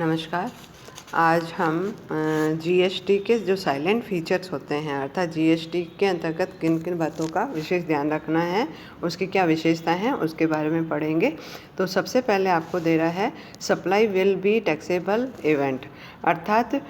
नमस्कार। आज हम जीएसटी के जो साइलेंट फीचर्स होते हैं, अर्थात जीएसटी के अंतर्गत किन किन बातों का विशेष ध्यान रखना है, उसकी क्या विशेषता हैं, उसके बारे में पढ़ेंगे। तो सबसे पहले आपको दे रहा है supply will be taxable event, अर्थात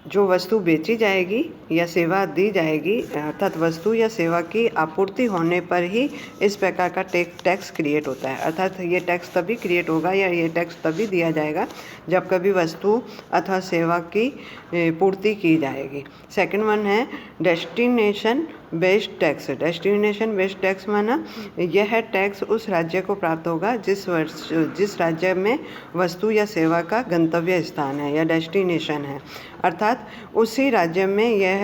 जो वस्तु बेची जाएगी या सेवा दी जाएगी, अर्थात वस्तु या सेवा की आपूर्ति होने पर ही इस प्रकार का टैक्स क्रिएट होता है। अर्थात ये टैक्स तभी क्रिएट होगा या ये टैक्स तभी दिया जाएगा जब कभी वस्तु अथवा सेवा की पूर्ति की जाएगी। सेकंड वन है destination based tax. Destination based tax माना यह टैक्स उस राज्य को प्राप्त होगा जिस राज्य में वस्तु या सेवा का गंतव्य स्थान है या डेस्टिनेशन है, अर्थात उसी राज्य में यह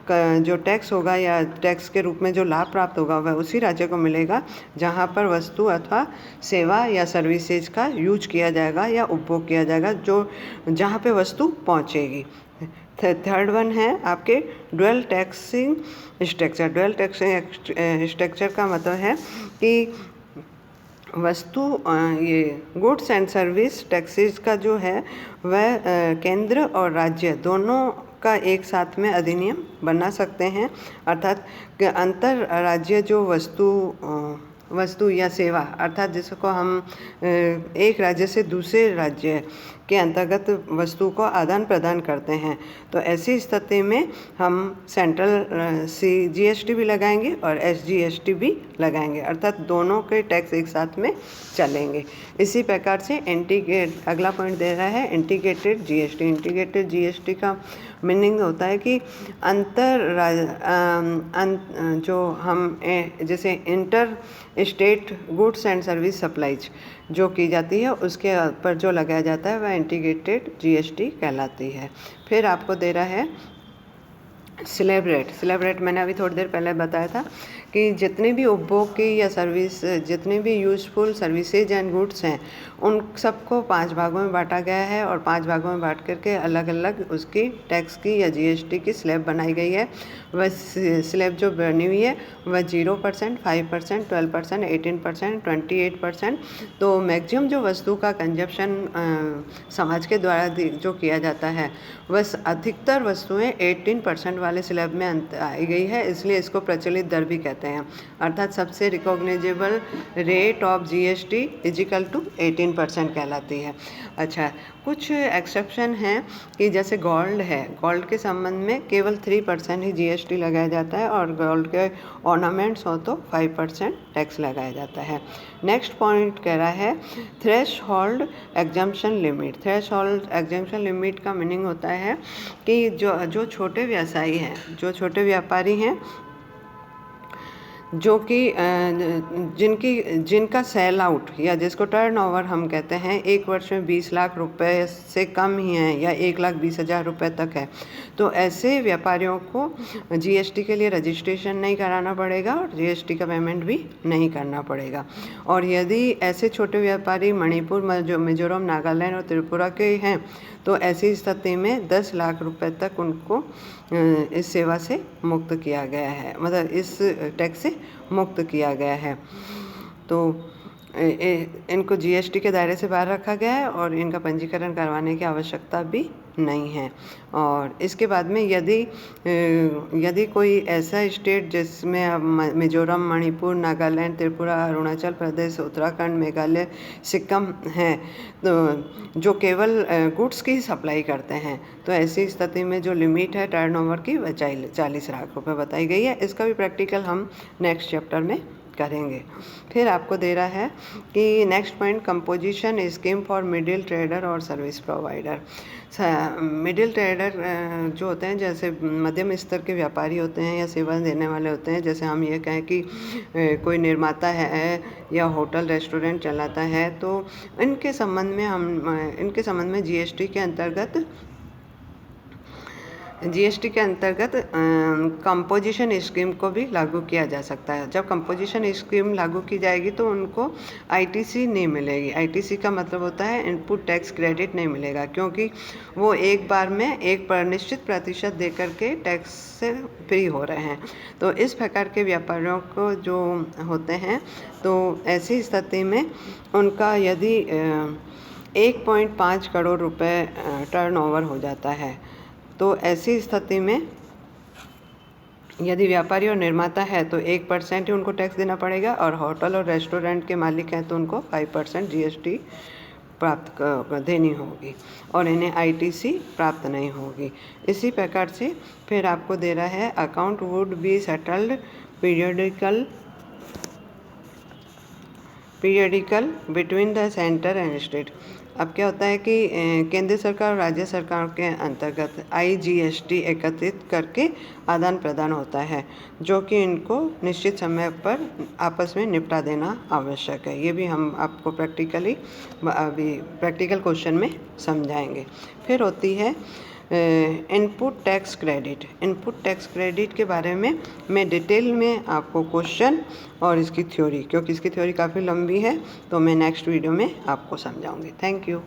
जो टैक्स होगा या टैक्स के रूप में जो लाभ प्राप्त होगा वह उसी राज्य को मिलेगा जहां पर वस्तु अथवा सेवा या सर्विसेज का यूज किया जाएगा या उपभोग किया जाएगा, जो जहां पे वस्तु पहुंचेगी। थर्ड वन है आपके dual taxing structure. Dual taxing structure का मतलब है कि वस्तु ये गुड्स एंड सर्विस टैक्सेस का जो है वह केंद्र और राज्य दोनों का एक साथ में अधिनियम बना सकते हैं, अर्थात अंतर राज्य जो वस्तु या सेवा, अर्थात जिसको हम एक राज्य से दूसरे राज्य के अंतर्गत वस्तु को आदान प्रदान करते हैं, तो ऐसी स्थिति में हम सेंट्रल जीएसटी भी लगाएंगे और एसजीएसटी भी लगाएंगे, अर्थात दोनों के टैक्स एक साथ में चलेंगे। इसी प्रकार से अगला पॉइंट दे रहा है इंटीग्रेटेड जीएसटी। इंटीग्रेटेड जीएसटी का मीनिंग होता है कि जो हम जैसे inter state goods and service supplies जो की जाती है उसके पर जो लगाया जाता है वह इंटीग्रेटेड जीएसटी कहलाती है। फिर आपको दे रहा है स्लैब रेट। स्लैब रेट मैंने अभी थोड़ी देर पहले बताया था कि जितने भी उपभोग की या सर्विस, जितने भी यूजफुल सर्विसेज एंड गुड्स हैं उन सबको 5 भागों में बांटा गया है और 5 भागों में बांट करके अलग अलग उसकी टैक्स की या जीएसटी की स्लैब बनाई गई है। वह स्लैब जो बनी हुई है वह 0%, 5%, 12%, 18%, 28%। तो मैक्सिमम जो वस्तु का कंजप्शन समाज के द्वारा जो किया जाता है वह अधिकतर वस्तुएं 18% वाले स्लैब में आई गई है, इसलिए इसको प्रचलित दर भी कहते हैं, अर्थात सबसे recognizable rate of GST is equal to 18% कहलाती है। अच्छा, कुछ एक्सेप्शन हैं कि जैसे गोल्ड है, गोल्ड के संबंध में केवल 3% ही जीएसटी लगाया जाता है और गोल्ड के ऑर्नामेंट्स हो तो 5% टैक्स लगाया जाता है। नेक्स्ट पॉइंट कह रहा है threshold exemption limit. Threshold exemption limit का मीनिंग होता है कि जो छोटे व्यवसायी हैं, जो छोटे व्यापारी हैं, जो कि जिनका सेल आउट या जिसको टर्नओवर हम कहते हैं 1 वर्ष में 20 लाख रुपए से कम ही हैं या 1,20,000 रुपये तक है, तो ऐसे व्यापारियों को जीएसटी के लिए रजिस्ट्रेशन नहीं कराना पड़ेगा और जीएसटी का पेमेंट भी नहीं करना पड़ेगा। और यदि ऐसे छोटे व्यापारी मणिपुर, मिजोरम, नागालैंड और त्रिपुरा के हैं तो ऐसी स्थिति में 10 लाख रुपए तक उनको इस सेवा से मुक्त किया गया है, मतलब इस टैक्स से मुक्त किया गया है। तो इनको जीएसटी के दायरे से बाहर रखा गया है और इनका पंजीकरण करवाने की आवश्यकता भी नहीं है। और इसके बाद में यदि कोई ऐसा स्टेट जिसमें मिजोरम, मणिपुर, नागालैंड, त्रिपुरा, अरुणाचल प्रदेश, उत्तराखंड, मेघालय, सिक्किम हैं, तो जो केवल गुड्स की सप्लाई करते हैं, तो ऐसी स्थिति में जो लिमिट है टर्नओवर की वह 40 लाख रुपए बताई गई है। इसका भी प्रैक्टिकल हम नेक्स्ट चैप्टर में करेंगे। फिर आपको दे रहा है कि next point composition scheme for middle trader और सर्विस प्रोवाइडर। मिडिल ट्रेडर जो होते हैं, जैसे मध्यम स्तर के व्यापारी होते हैं या सेवा देने वाले होते हैं, जैसे हम ये कहें कि कोई निर्माता है या होटल रेस्टोरेंट चलाता है, तो इनके संबंध में जीएसटी के अंतर्गत जीएसटी के अंतर्गत कंपोजिशन स्कीम को भी लागू किया जा सकता है। जब कंपोजिशन स्कीम लागू की जाएगी तो उनको आईटीसी नहीं मिलेगी। आईटीसी का मतलब होता है इनपुट टैक्स क्रेडिट नहीं मिलेगा, क्योंकि वो एक बार में एक निश्चित प्रतिशत दे करके टैक्स से फ्री हो रहे हैं। तो इस प्रकार के व्यापारियों को जो होते हैं, तो ऐसी स्थिति में उनका यदि 1.5 करोड़ रुपए टर्नओवर हो जाता है, तो ऐसी स्थिति में यदि व्यापारी और निर्माता है तो 1% ही उनको टैक्स देना पड़ेगा, और होटल और रेस्टोरेंट के मालिक हैं तो उनको 5% जीएसटी देनी होगी, और इन्हें आईटीसी प्राप्त नहीं होगी। इसी प्रकार से फिर आपको दे रहा है account would be settled periodical between the centre and state. अब क्या होता है कि केंद्र सरकार और राज्य सरकार के अंतर्गत आईजीएसटी एकत्रित करके आदान प्रदान होता है, जो कि इनको निश्चित समय पर आपस में निपटा देना आवश्यक है। ये भी हम आपको प्रैक्टिकली अभी प्रैक्टिकल क्वेश्चन में समझाएंगे। फिर होती है input tax credit. Input tax credit के बारे में मैं डिटेल में आपको क्वेश्चन और इसकी थ्योरी, क्योंकि इसकी थ्योरी काफ़ी लंबी है, तो मैं नेक्स्ट वीडियो में आपको समझाऊंगी। Thank you.